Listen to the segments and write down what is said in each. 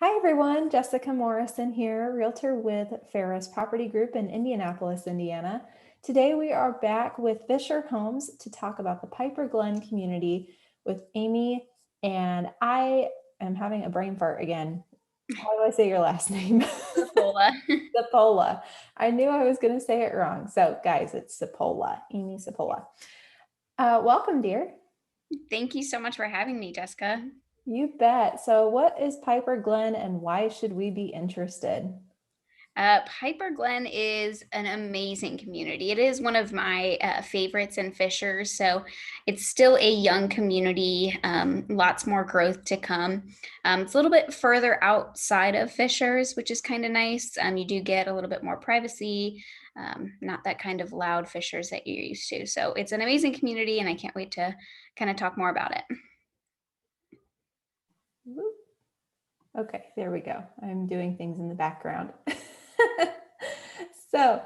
Hi everyone, Jessica Morrison here, realtor with Ferris Property Group in Indianapolis, Indiana. Today we are back with Fischer Homes to talk about the Piper Glen community with Amie, and I am having a brain fart again. How do I say your last name? Cipolla. Cipolla. I knew I was going to say it wrong. So guys, it's Cipolla, Amie Cipolla. Welcome, dear. Thank you so much for having me, Jessica. You bet. So what is Piper Glen and why should we be interested? Piper Glen is an amazing community. It is one of my favorites in Fishers. So it's still a young community, lots more growth to come. It's a little bit further outside of Fishers, which is kind of nice. You do get a little bit more privacy, not that kind of loud Fishers that you're used to. So it's an amazing community, and I can't wait to kind of talk more about it. Okay, there we go. I'm doing things in the background. So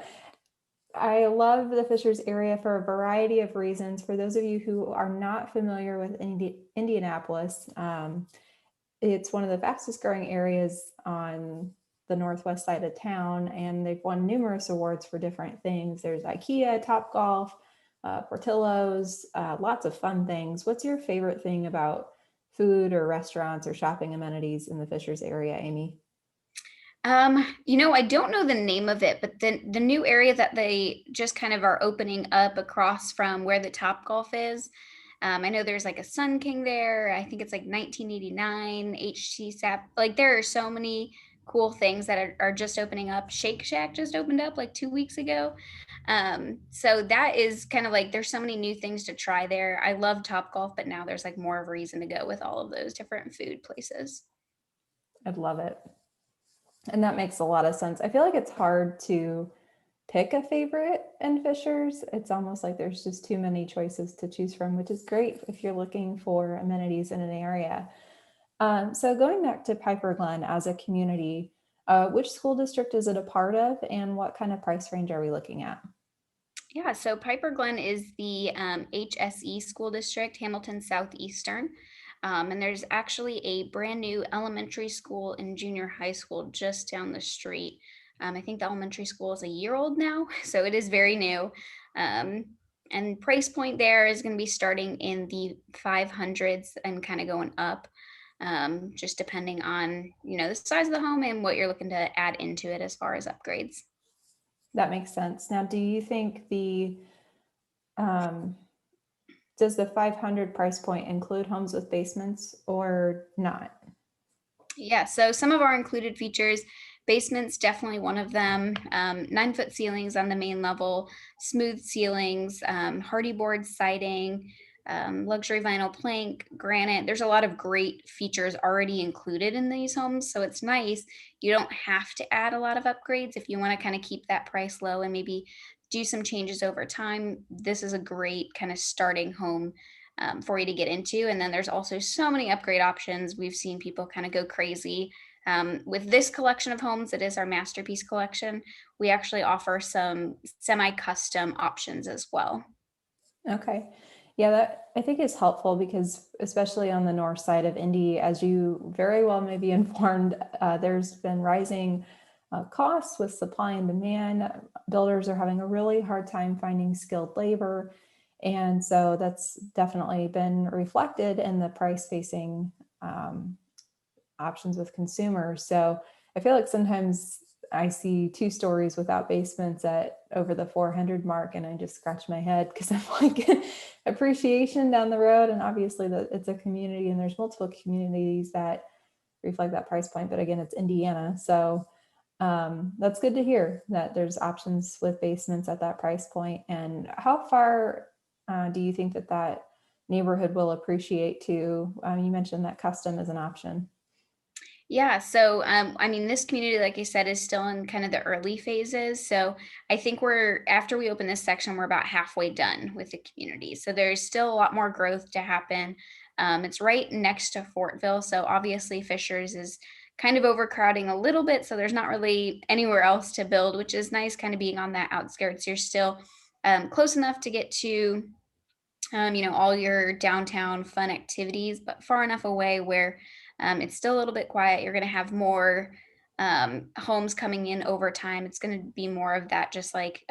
I love the Fishers area for a variety of reasons. For those of you who are not familiar with Indianapolis, it's one of the fastest growing areas on the northwest side of town, and they've won numerous awards for different things. There's IKEA, Topgolf, Portillo's, lots of fun things. What's your favorite thing about food or restaurants or shopping amenities in the Fishers area, Amie? I don't know the name of it, but the new area that they just kind of are opening up across from where the Top Golf is. I know there's like a Sun King there. I think it's like 1989 HT SAP. Like there are so many cool things that are just opening up. Shake Shack just opened up like 2 weeks ago. So that is kind of like there's so many new things to try there. I love Top Golf, but now there's like more of a reason to go with all of those different food places. I'd love it. And that makes a lot of sense. I feel like it's hard to pick a favorite in Fishers. It's almost like there's just too many choices to choose from, which is great if you're looking for amenities in an area. So going back to Piper Glen as a community, which school district is it a part of, and what kind of price range are we looking at? Yeah, so Piper Glen is the HSE school district, Hamilton Southeastern. And there's actually a brand new elementary school and junior high school just down the street. I think the elementary school is a year old now, so it is very new. Um, and price point there is going to be starting in the 500s and kind of going up, just depending on the size of the home and what you're looking to add into it as far as upgrades. That makes sense. Now, do you think um, does the 500 price point include homes with basements or not? Yeah, so some of our included features, basement's definitely one of them. 9-foot ceilings on the main level, smooth ceilings, hardy board siding, luxury vinyl plank, granite. There's a lot of great features already included in these homes, so it's nice. You don't have to add a lot of upgrades if you want to kind of keep that price low and maybe do some changes over time. This is a great kind of starting home for you to get into. And then there's also so many upgrade options. We've seen people kind of go crazy. With this collection of homes, it is our masterpiece collection. We actually offer some semi custom options as well. Okay. Yeah, that I think is helpful because especially on the north side of Indy, as you very well may be informed, there's been rising costs with supply and demand. Builders are having a really hard time finding skilled labor. And so that's definitely been reflected in the price facing options with consumers. So I feel like sometimes I see two stories without basements at over the 400 mark, and I just scratch my head because I'm like appreciation down the road. And obviously, it's a community, and there's multiple communities that reflect that price point. But again, it's Indiana, so that's good to hear that there's options with basements at that price point. And how far do you think that neighborhood will appreciate too? You mentioned that custom is an option. Yeah, so I mean, this community, like I said, is still in kind of the early phases. So I think we're after we open this section, we're about halfway done with the community. So there's still a lot more growth to happen. It's right next to Fortville, so obviously Fishers is kind of overcrowding a little bit. So there's not really anywhere else to build, which is nice, kind of being on that outskirts. You're still close enough to get to all your downtown fun activities, but far enough away where it's still a little bit quiet. You're going to have more homes coming in over time. It's going to be more of that, just like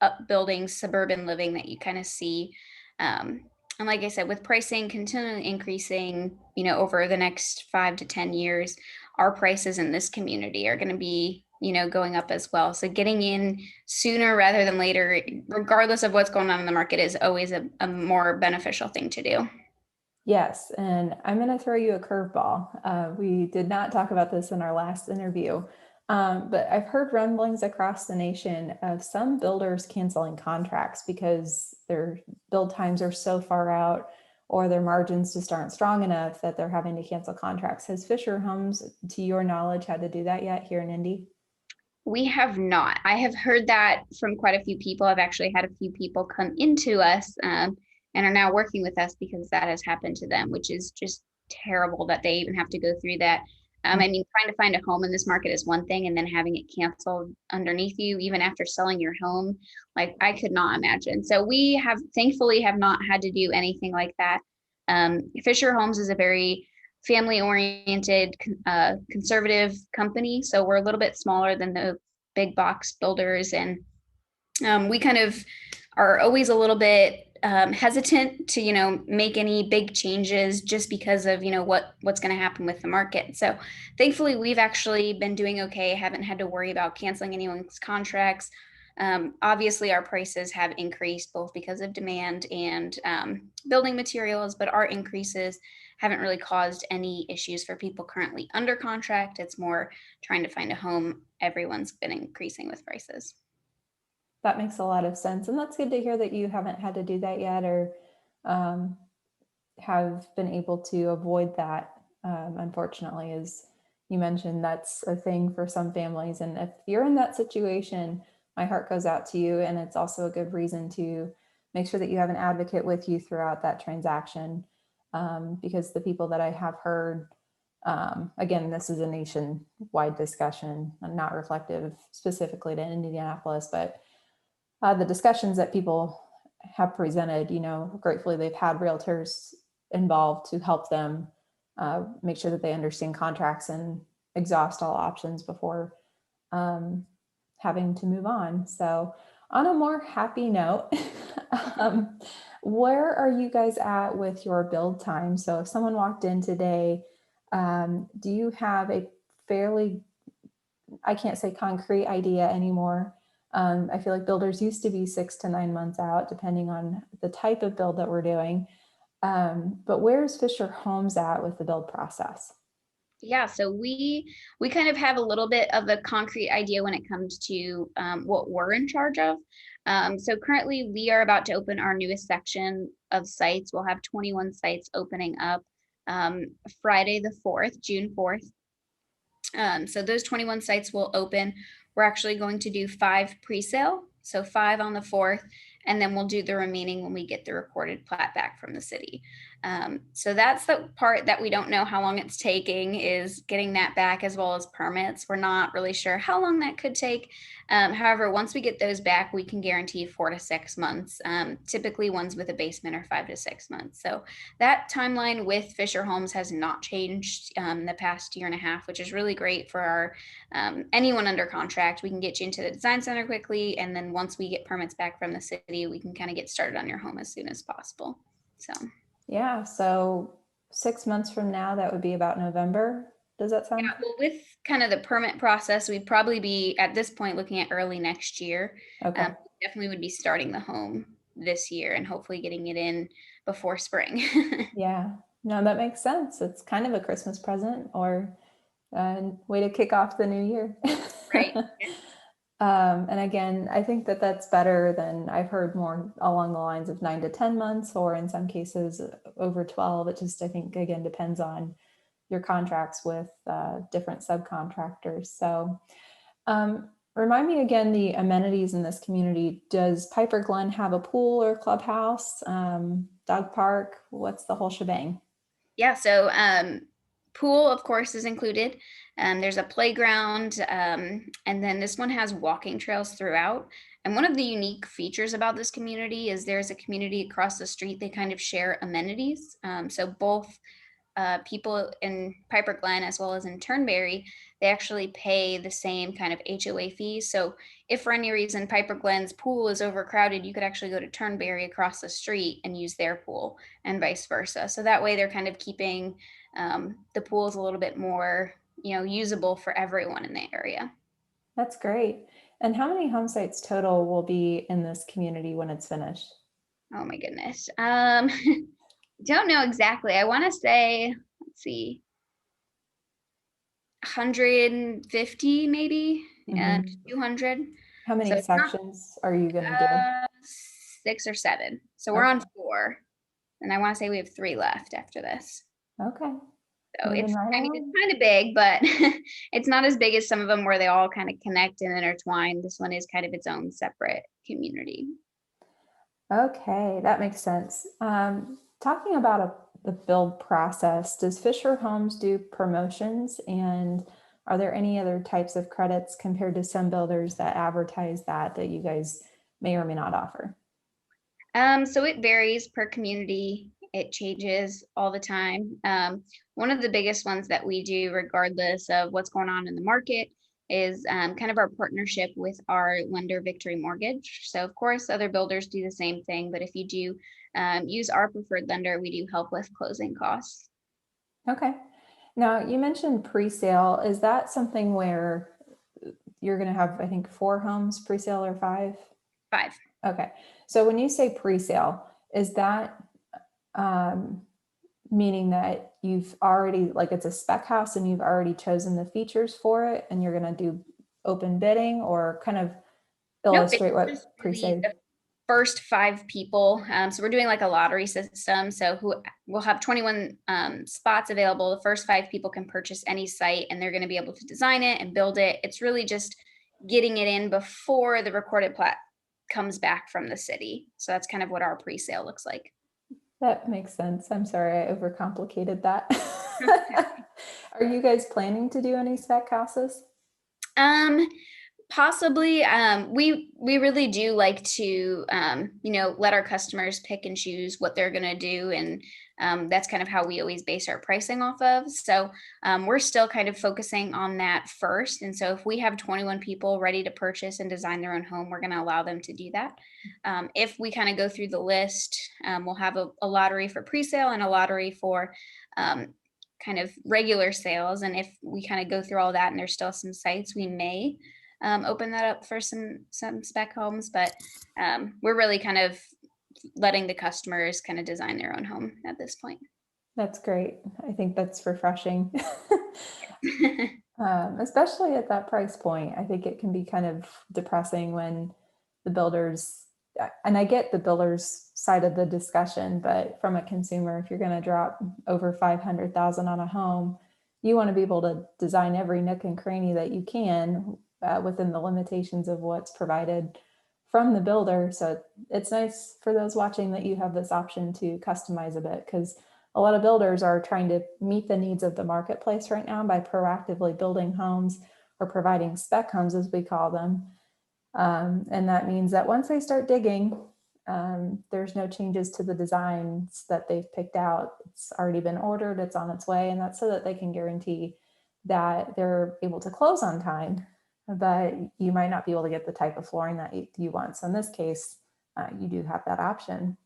upbuilding suburban living that you kind of see. Um, and like I said, with pricing continually increasing, over the next 5 to 10 years, our prices in this community are going to be, going up as well. So getting in sooner rather than later, regardless of what's going on in the market, is always a more beneficial thing to do. Yes, and I'm going to throw you a curveball. We did not talk about this in our last interview, but I've heard rumblings across the nation of some builders canceling contracts because their build times are so far out or their margins just aren't strong enough that they're having to cancel contracts. Has Fischer Homes, to your knowledge, had to do that yet here in Indy? We have not. I have heard that from quite a few people. I've actually had a few people come into us and are now working with us because that has happened to them, which is just terrible that they even have to go through that. I mean, trying to find a home in this market is one thing, and then having it canceled underneath you, even after selling your home, like I could not imagine. So we have thankfully have not had to do anything like that. Fisher Homes is a very family oriented, conservative company. So we're a little bit smaller than the big box builders. And we kind of are always a little bit hesitant to, make any big changes just because of, what's going to happen with the market. So thankfully, we've actually been doing okay. Haven't had to worry about canceling anyone's contracts. Obviously, our prices have increased both because of demand and building materials, but our increases haven't really caused any issues for people currently under contract. It's more trying to find a home. Everyone's been increasing with prices. That makes a lot of sense. And that's good to hear that you haven't had to do that yet or um, have been able to avoid that. Unfortunately, as you mentioned, that's a thing for some families. And if you're in that situation, my heart goes out to you. And it's also a good reason to make sure that you have an advocate with you throughout that transaction. Because the people that I have heard, again, this is a nationwide discussion, not reflective specifically to Indianapolis, but the discussions that people have presented, gratefully they've had realtors involved to help them make sure that they understand contracts and exhaust all options before having to move on. So on a more happy note, where are you guys at with your build time? So if someone walked in today, do you have a fairly, I can't say concrete idea anymore. I feel like builders used to be 6 to 9 months out, depending on the type of build that we're doing. But where's Fischer Homes at with the build process? Yeah, so we kind of have a little bit of a concrete idea when it comes to what we're in charge of. So currently, we are about to open our newest section of sites. We'll have 21 sites opening up Friday the 4th, June 4th. So those 21 sites will open. We're actually going to do 5 pre-sale, so 5 on the 4th, and then we'll do the remaining when we get the recorded plat back from the city. So that's the part that we don't know how long it's taking, is getting that back, as well as permits. We're not really sure how long that could take. However, once we get those back, we can guarantee 4 to 6 months. Typically ones with a basement are 5 to 6 months. So that timeline with Fischer Homes has not changed the past year and a half, which is really great for our anyone under contract. We can get you into the design center quickly, and then once we get permits back from the city, we can kind of get started on your home as soon as possible. So Yeah, so 6 months from now, that would be about November. Does that sound? yeah, well, with kind of the permit process, we'd probably be at this point looking at early next year. Okay. Definitely would be starting the home this year and hopefully getting it in before spring. Yeah. No, that makes sense. It's kind of a Christmas present or a way to kick off the new year. Right. And again, I think that that's better than I've heard more along the lines of 9 to 10 months, or in some cases over 12. It just, I think, again, depends on your contracts with different subcontractors. So remind me again, the amenities in this community. Does Piper Glen have a pool or clubhouse, dog park? What's the whole shebang? Yeah, so Pool, of course, is included. There's a playground, and then this one has walking trails throughout. And one of the unique features about this community is there's a community across the street. They kind of share amenities. So both people in Piper Glen as well as in Turnberry, they actually pay the same kind of HOA fees. So if for any reason Piper Glen's pool is overcrowded, you could actually go to Turnberry across the street and use their pool, and vice versa. So that way they're kind of keeping the pools a little bit more, usable for everyone in the area. That's great. And how many home sites total will be in this community when it's finished? Oh my goodness. Don't know exactly. I want to say, let's see, 150 maybe, and Mhm. 200. How So many it's not sections are you going to do? 6 or 7. So we're on Okay. 4, and I want to say we have 3 left after this. Okay. So Moving it's, right I mean, it's along. kind of big, but it's not as big as some of them where they all kind of connect and intertwine. This one is kind of its own separate community. Okay, that makes sense. Talking about the build process, does Fischer Homes do promotions? And are there any other types of credits compared to some builders that advertise that you guys may or may not offer? So it varies per community. It changes all the time. One of the biggest ones that we do, regardless of what's going on in the market, is kind of our partnership with our lender, Victory Mortgage. So, of course, other builders do the same thing, but if you do use our preferred lender, we do help with closing costs. Okay. Now, you mentioned pre-sale. Is that something where you're going to have, I think, 4 homes pre-sale or 5? 5. Okay. So when you say pre-sale, is that um, meaning that you've already, like it's a spec house and you've already chosen the features for it and you're going to do open bidding, or kind of Nope, it's illustrate just what really pre-sale? the first 5 people. So we're doing like a lottery system. So who we'll have 21 spots available. The first 5 people can purchase any site, and they're going to be able to design it and build it. It's really just getting it in before the recorded plat comes back from the city. So that's kind of what our pre-sale looks like. That makes sense. I'm sorry I overcomplicated that. Are you guys planning to do any spec houses? Um, Possibly. We really do like to let our customers pick and choose what they're gonna do, and that's kind of how we always base our pricing off of. So we're still kind of focusing on that first. And so if we have 21 people ready to purchase and design their own home, we're gonna allow them to do that. If we kind of go through the list, we'll have a lottery for pre-sale and a lottery for kind of regular sales. And if we kind of go through all that and there's still some sites, we may open that up for some spec homes, but we're really kind of letting the customers kind of design their own home at this point. That's great. I think that's refreshing. Especially at that price point. I think it can be kind of depressing when the builders, and I get the builders side of the discussion, but from a consumer, if you're going to drop over 500,000 on a home, you want to be able to design every nook and cranny that you can within the limitations of what's provided from the builder. So it's nice for those watching that you have this option to customize a bit, because a lot of builders are trying to meet the needs of the marketplace right now by proactively building homes or providing spec homes, as we call them. And that means that once they start digging, there's no changes to the designs that they've picked out. It's already been ordered, it's on its way, and that's so that they can guarantee that they're able to close on time, but you might not be able to get the type of flooring that you want. So in this case, you do have that option.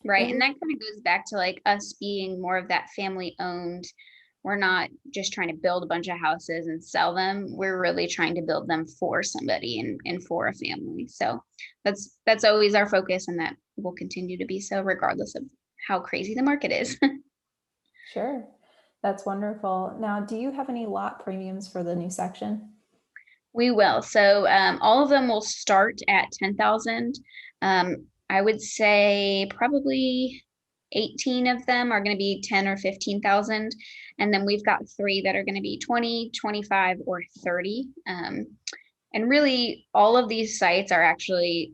Right. And that kind of goes back to like us being more of that family owned. We're not just trying to build a bunch of houses and sell them. We're really trying to build them for somebody and for a family. So that's always our focus, and that will continue to be so regardless of how crazy the market is. Sure. That's wonderful. Now, do you have any lot premiums for the new section? We will. So all of them will start at 10,000. I would say probably 18 of them are going to be 10 or 15,000. And then we've got 3 that are going to be 20, 25, or 30. And really all of these sites are actually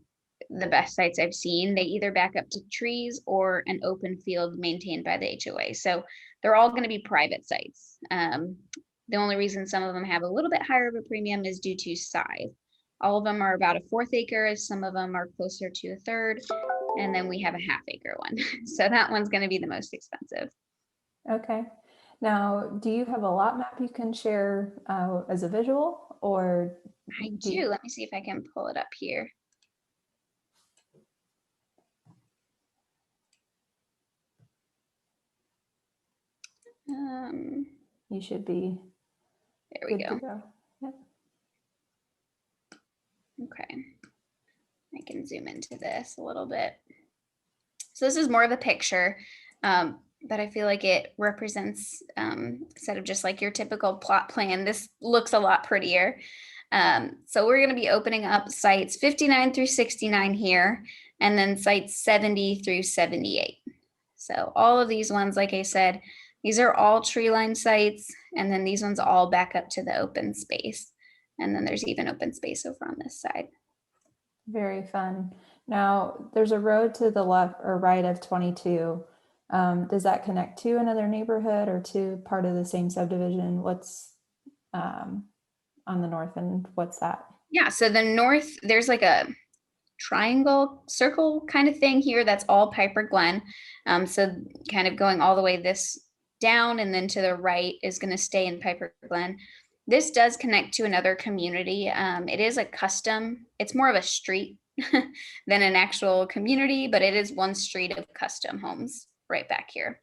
the best sites I've seen. They either back up to trees or an open field maintained by the HOA. So they're all going to be private sites. The only reason some of them have a little bit higher of a premium is due to size. All of them are about a 1/4 acre. Some of them are closer to a 1/3. And then we have a 1/2 acre one. So that one's going to be the most expensive. Okay. Now, do you have a lot map you can share as a visual, or I do do. you? Let me see if I can pull it up here. You should be There we good to go. go. Yep. Okay. I can zoom into this a little bit. So this is more of a picture, but I feel like it represents, instead of just like your typical plot plan, this looks a lot prettier. So we're going to be opening up sites 59 through 69 here, and then sites 70 through 78. So all of these ones, like I said, these are all tree line sites, and then these ones all back up to the open space. And then there's even open space over on this side. Very fun. Now, there's a road to the left or right of 22. Does that connect to another neighborhood or to part of the same subdivision? What's on the north end? What's that? Yeah, so the north, there's like a triangle circle kind of thing here. That's all Piper Glen. So kind of going all the way this down, and then to the right is going to stay in Piper Glen. This does connect to another community. It is a custom, it's more of a street than an actual community, but it is one street of custom homes right back here.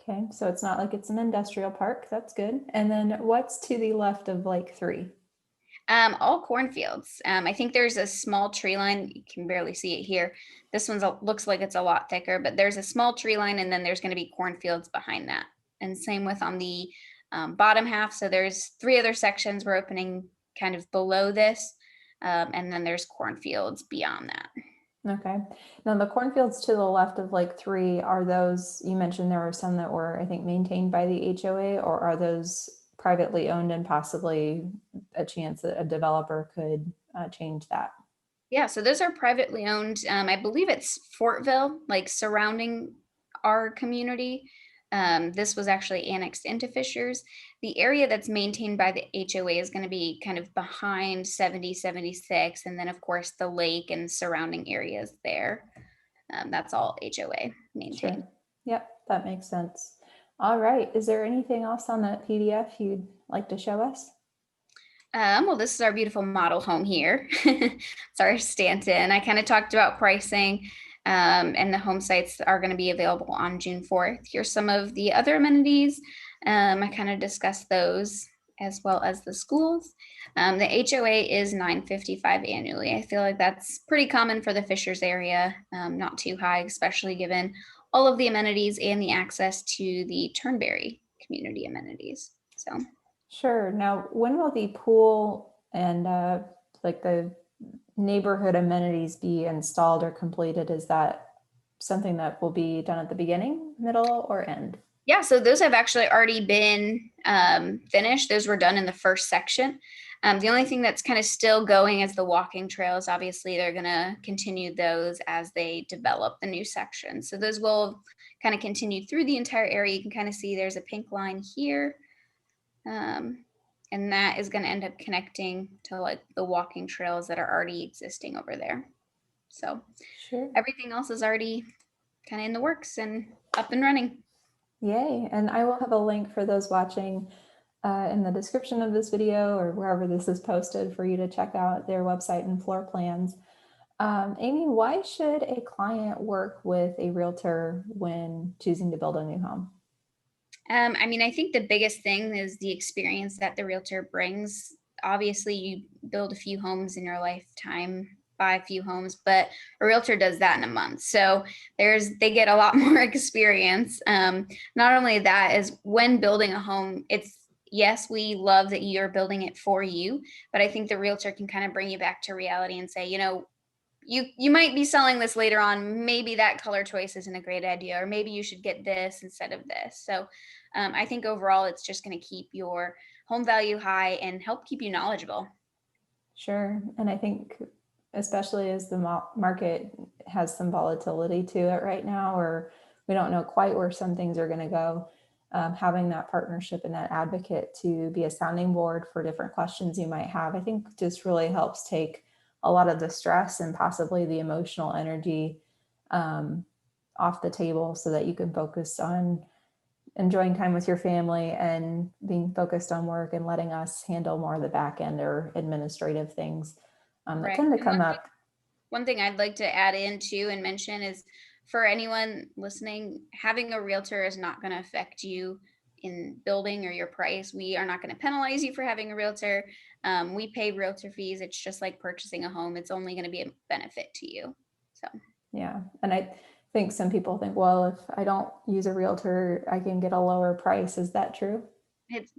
Okay, so it's not like it's an industrial park. That's good. And then what's to the left of Lake 3? All cornfields. I think there's a small tree line. You can barely see it here. This one looks like it's a lot thicker, but there's a small tree line, and then there's going to be cornfields behind that. And same with on the bottom half. So there's 3 other sections we're opening kind of below this, and then there's cornfields beyond that. Okay. Now the cornfields to the left of Lake 3, are those, you mentioned there were some that were, I think, maintained by the HOA, or are those privately owned and possibly a chance that a developer could change that? Yeah, so those are privately owned. I believe it's Fortville, like surrounding our community. This was actually annexed into Fishers. The area that's maintained by the HOA is going to be kind of behind 70, 76, and then of course the lake and surrounding areas there. That's all HOA maintained. Sure. Yep, that makes sense. All right. Is there anything else on that PDF you'd like to show us? Well, this is our beautiful model home here. It's our Stanton. I kind of talked about pricing, and the home sites are going to be available on June 4th. Here's some of the other amenities. I kind of discussed those as well as the schools. The HOA is $955 annually. I feel like that's pretty common for the Fishers area, not too high, especially given all of the amenities and the access to the Turnberry community amenities. So. Sure. Now, when will the pool and like the neighborhood amenities be installed or completed? Is that something that will be done at the beginning, middle, or end? Yeah, so those have actually already been finished. Those were done in the first section. The only thing that's kind of still going is the walking trails. Obviously, they're going to continue those as they develop the new section. So those will kind of continue through the entire area. You can kind of see there's a pink line here. And that is going to end up connecting to like the walking trails that are already existing over there. So Sure. everything else is already kind of in the works and up and running. Yay. And I will have a link for those watching in the description of this video or wherever this is posted for you to check out their website and floor plans. Amie, why should a client work with a realtor when choosing to build a new home? I mean, I think the biggest thing is the experience that the realtor brings. Obviously, you build a few homes in your lifetime, buy a few homes, but a realtor does that in a month. So they get a lot more experience. Not only that is when building a home, yes, we love that you're building it for you, but I think the realtor can kind of bring you back to reality and say, you might be selling this later on. Maybe that color choice isn't a great idea, or maybe you should get this instead of this. So I think overall, it's just going to keep your home value high and help keep you knowledgeable. Sure. And I think especially as the market has some volatility to it right now, or we don't know quite where some things are going to go. Having that partnership and that advocate to be a sounding board for different questions you might have, I think just really helps take a lot of the stress and possibly the emotional energy off the table, so that you can focus on enjoying time with your family and being focused on work and letting us handle more of the back end or administrative things that Right. tend to And come up. one thing I'd like to add in too and mention is, for anyone listening, having a realtor is not going to affect you in building or your price. We are not going to penalize you for having a realtor. We pay realtor fees. It's just like purchasing a home. It's only going to be a benefit to you. So Yeah. And I think some people think, well, if I don't use a realtor, I can get a lower price. Is that true?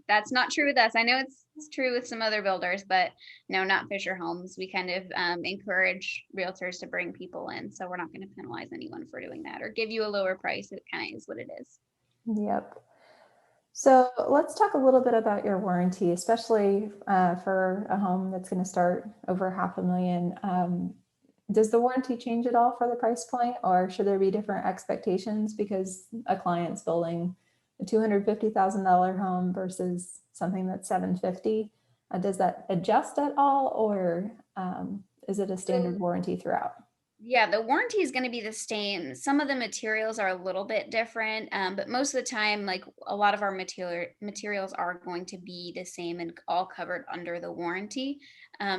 that's not true with us. I know it's true with some other builders, but no, not Fischer Homes. We kind of encourage realtors to bring people in, so we're not going to penalize anyone for doing that or give you a lower price. It kind of is what it is. Yep. So let's talk a little bit about your warranty, especially for a home that's going to start over $500,000. Does the warranty change at all for the price point, or should there be different expectations because a client's building a $250,000 home versus something that's $750,000? Does that adjust at all, or is it a standard So warranty throughout? yeah, the warranty is going to be the same. Some of the materials are a little bit different, but most of the time, like a lot of our materials are going to be the same and all covered under the warranty.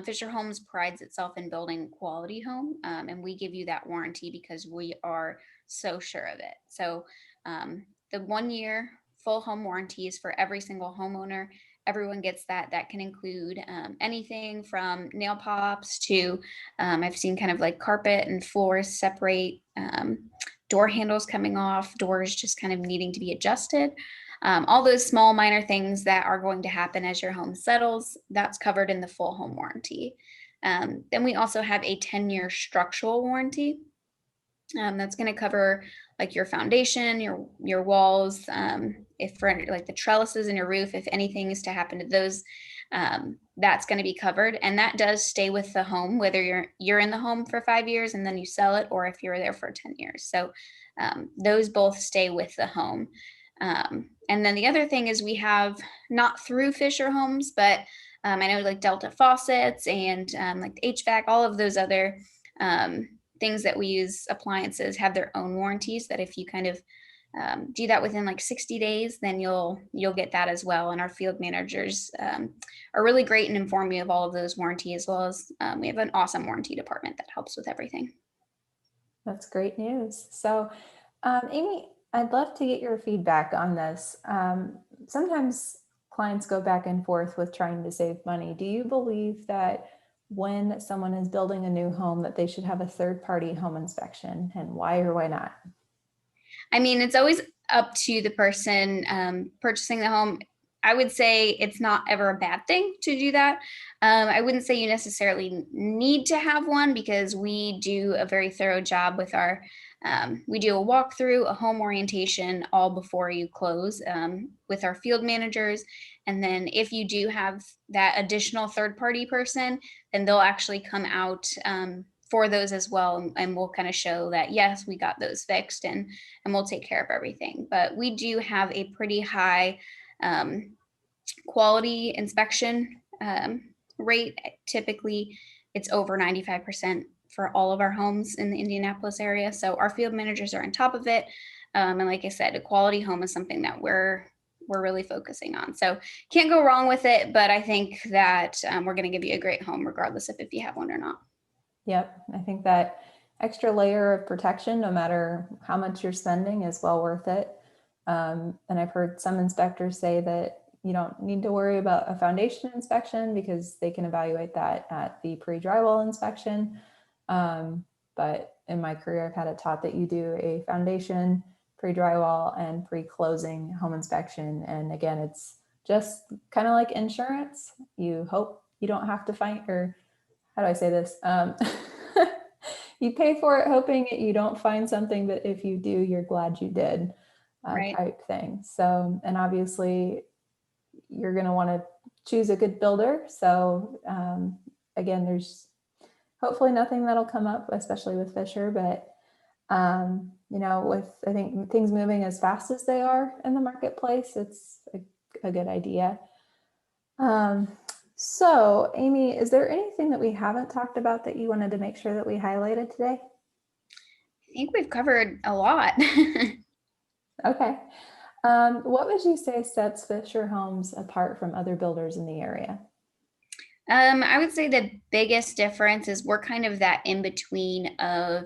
Fisher Homes prides itself in building a quality home, and we give you that warranty because we are so sure of it. So the 1 year full home warranty is for every single homeowner. Everyone gets that. That can include anything from nail pops to I've seen kind of like carpet and floors separate, door handles coming off, doors just kind of needing to be adjusted. All those small minor things that are going to happen as your home settles, that's covered in the full home warranty. Then we also have a 10-year structural warranty. That's going to cover like your foundation, your walls, if for like the trellises in your roof, if anything is to happen to those, that's going to be covered, and that does stay with the home, whether you're in the home for 5 years and then you sell it, or if you're there for 10 years. So those both stay with the home. And then the other thing is we have, not through Fisher Homes, but I know like Delta faucets and like the HVAC, all of those other things that we use, appliances, have their own warranties, that if you kind of do that within like 60 days, then you'll get that as well. And our field managers are really great and inform you of all of those warranty, as well as we have an awesome warranty department that helps with everything. That's great news. So, Amie, I'd love to get your feedback on this. Sometimes clients go back and forth with trying to save money. Do you believe that when someone is building a new home, that they should have a third-party home inspection, and why or why not? I mean, it's always up to the person purchasing the home. I would say it's not ever a bad thing to do that. I wouldn't say you necessarily need to have one, because we do a very thorough job with we do a walkthrough, a home orientation, all before you close with our field managers. And then if you do have that additional third party person, then they'll actually come out for those as well. And we'll kind of show that, yes, we got those fixed, and we'll take care of everything. But we do have a pretty high quality inspection rate. Typically, it's over 95% for all of our homes in the Indianapolis area. So our field managers are on top of it. And like I said, a quality home is something that we're really focusing on. So can't go wrong with it. But I think that we're going to give you a great home regardless of if you have one or not. Yep, I think that extra layer of protection, no matter how much you're spending, is well worth it. And I've heard some inspectors say that you don't need to worry about a foundation inspection because they can evaluate that at the pre-drywall inspection. But in my career, I've had it taught that you do a foundation, pre-drywall, and pre-closing home inspection. And again, it's just kind of like insurance. You hope you don't have to find, or how do I say this? You pay for it hoping you don't find something, but if you do, you're glad you did, Right. type thing. So, and obviously you're going to want to choose a good builder. So again, there's hopefully nothing that'll come up, especially with Fisher, but with I think things moving as fast as they are in the marketplace, it's a good idea. Um, so Amie, is there anything that we haven't talked about that you wanted to make sure that we highlighted today? I think we've covered a lot. Okay. What would you say sets Fischer Homes apart from other builders in the area? I would say the biggest difference is we're kind of that in between of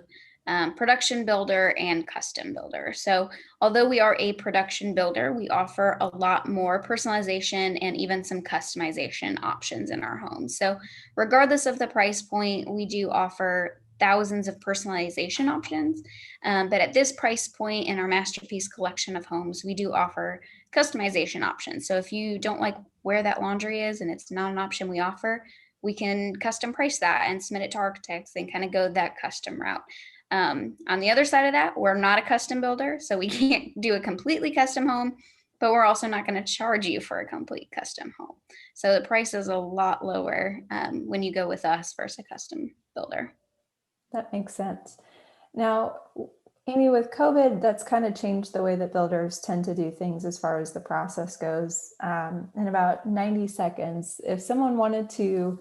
production builder and custom builder. So, although we are a production builder, we offer a lot more personalization and even some customization options in our homes. So, regardless of the price point, we do offer thousands of personalization options. But at this price point in our masterpiece collection of homes, we do offer customization options. So, if you don't like where that laundry is and it's not an option we offer, we can custom price that and submit it to architects and kind of go that custom route. On the other side of that, we're not a custom builder, so we can't do a completely custom home, but we're also not going to charge you for a complete custom home. So the price is a lot lower when you go with us versus a custom builder. That makes sense. Now, Amie, with COVID, that's kind of changed the way that builders tend to do things as far as the process goes. In about 90 seconds, if someone wanted to,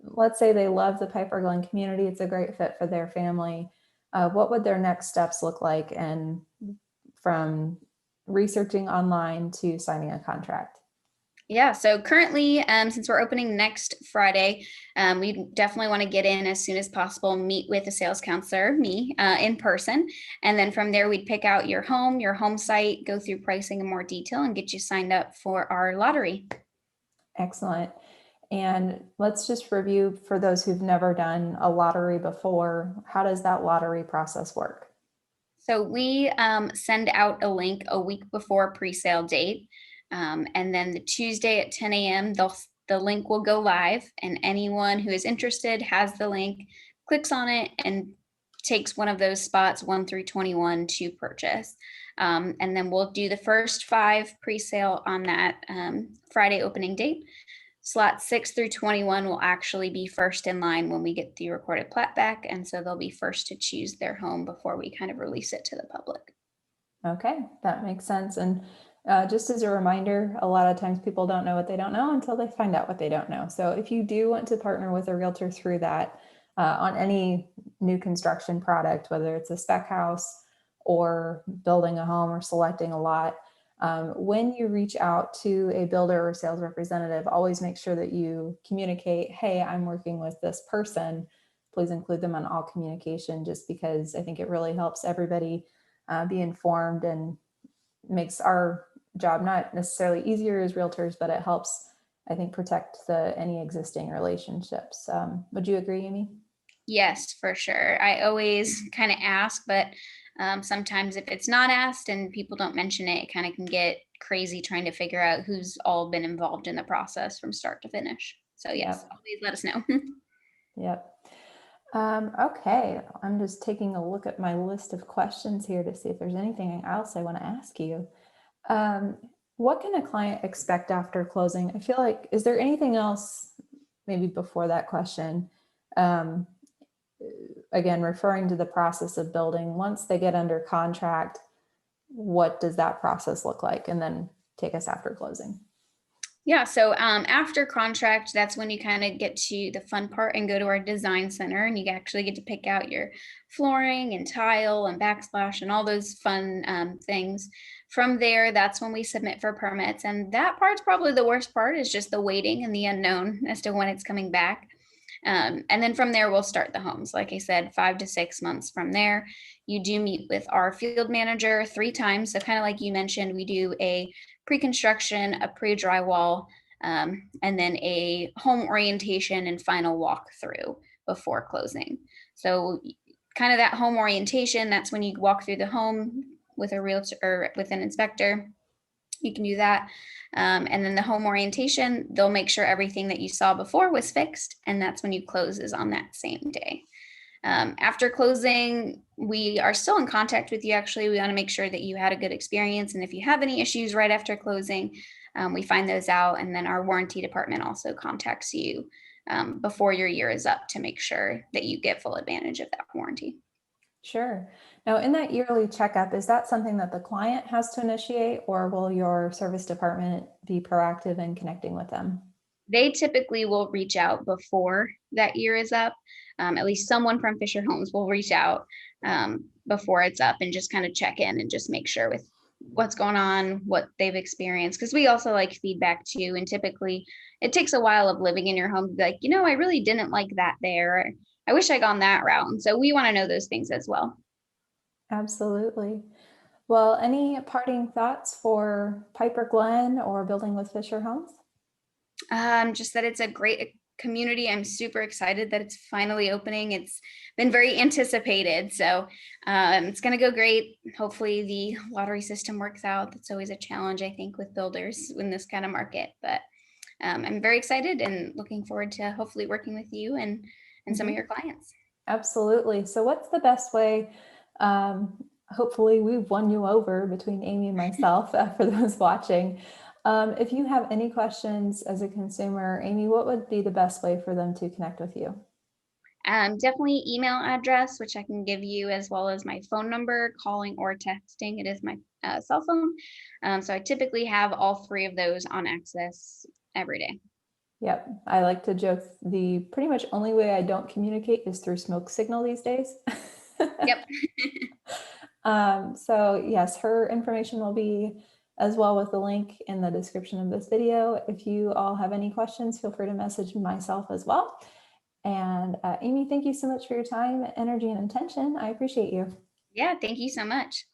let's say they love the Piper Glen community, it's a great fit for their family. What would their next steps look like, and from researching online to signing a contract? Yeah, so currently, since we're opening next Friday, we definitely want to get in as soon as possible, meet with a sales counselor, me, in person. And then from there, we'd pick out your home site, go through pricing in more detail, and get you signed up for our lottery. Excellent. And let's just review for those who've never done a lottery before. How does that lottery process work? So we send out a link a week before pre-sale date. And then the Tuesday at 10 a.m., the link will go live, and anyone who is interested has the link, clicks on it, and takes one of those spots 1 through 21 to purchase. And then we'll do the first 5 pre-sale on that Friday opening date. Slot 6 through 21 will actually be first in line when we get the recorded plat back. And so they'll be first to choose their home before we kind of release it to the public. Okay, that makes sense. And just as a reminder, a lot of times people don't know what they don't know until they find out what they don't know. So if you do want to partner with a realtor through that on any new construction product, whether it's a spec house or building a home or selecting a lot, when you reach out to a builder or sales representative, always make sure that you communicate, hey, I'm working with this person. Please include them on all communication, just because I think it really helps everybody be informed and makes our job not necessarily easier as realtors, but it helps, I think, protect any existing relationships. Would you agree, Amie? Yes, for sure. I always kind of ask, but sometimes if it's not asked and people don't mention it, it kind of can get crazy trying to figure out who's all been involved in the process from start to finish. So yes, Yep. always let us know. Yep. Okay, I'm just taking a look at my list of questions here to see if there's anything else I want to ask you. Um, what can a client expect after closing? I feel like, is there anything else maybe before that question? Um, Again, referring to the process of building, once they get under contract, what does that process look like? And then take us after closing. Yeah, so after contract, that's when you kind of get to the fun part and go to our design center, and you actually get to pick out your flooring and tile and backsplash and all those fun things. From there, that's when we submit for permits, and that part's probably the worst part, is just the waiting and the unknown as to when it's coming back. And then from there, we'll start the homes. Like I said, 5 to 6 months from there, you do meet with our field manager 3 times. So kind of like you mentioned, we do a pre-construction, a pre-drywall, and then a home orientation and final walkthrough before closing. So kind of that home orientation, that's when you walk through the home with a realtor or with an inspector. You can do that. And then the home orientation, they'll make sure everything that you saw before was fixed. And that's when you close, is on that same day. After closing, we are still in contact with you. Actually, we want to make sure that you had a good experience. And if you have any issues right after closing, we find those out. And then our warranty department also contacts you before your year is up to make sure that you get full advantage of that warranty. Sure. Now, in that yearly checkup, is that something that the client has to initiate, or will your service department be proactive in connecting with them? They typically will reach out before that year is up. At least someone from Fisher Homes will reach out before it's up and just kind of check in and just make sure with what's going on, what they've experienced. Because we also like feedback too. And typically it takes a while of living in your home to be like, I really didn't like that there. I wish I gone that route. And so we want to know those things as well. Absolutely. Well, any parting thoughts for Piper Glen or building with Fisher Homes? Just that it's a great community. I'm super excited that it's finally opening. It's been very anticipated. So it's going to go great. Hopefully the lottery system works out. That's always a challenge, I think, with builders in this kind of market. But I'm very excited and looking forward to hopefully working with you and some of Mhm. your clients. Absolutely. So, what's the best way? Hopefully, we've won you over between Amie and myself for those watching. If you have any questions as a consumer, Amie, what would be the best way for them to connect with you? Definitely email address, which I can give you, as well as my phone number, calling or texting. It is my cell phone. So I typically have all three of those on access every day. Yep. I like to joke the pretty much only way I don't communicate is through smoke signal these days. Yep. So yes, her information will be as well with the link in the description of this video. If you all have any questions, feel free to message myself as well. And Amie, thank you so much for your time, energy, and attention. I appreciate you. Yeah. Thank you so much.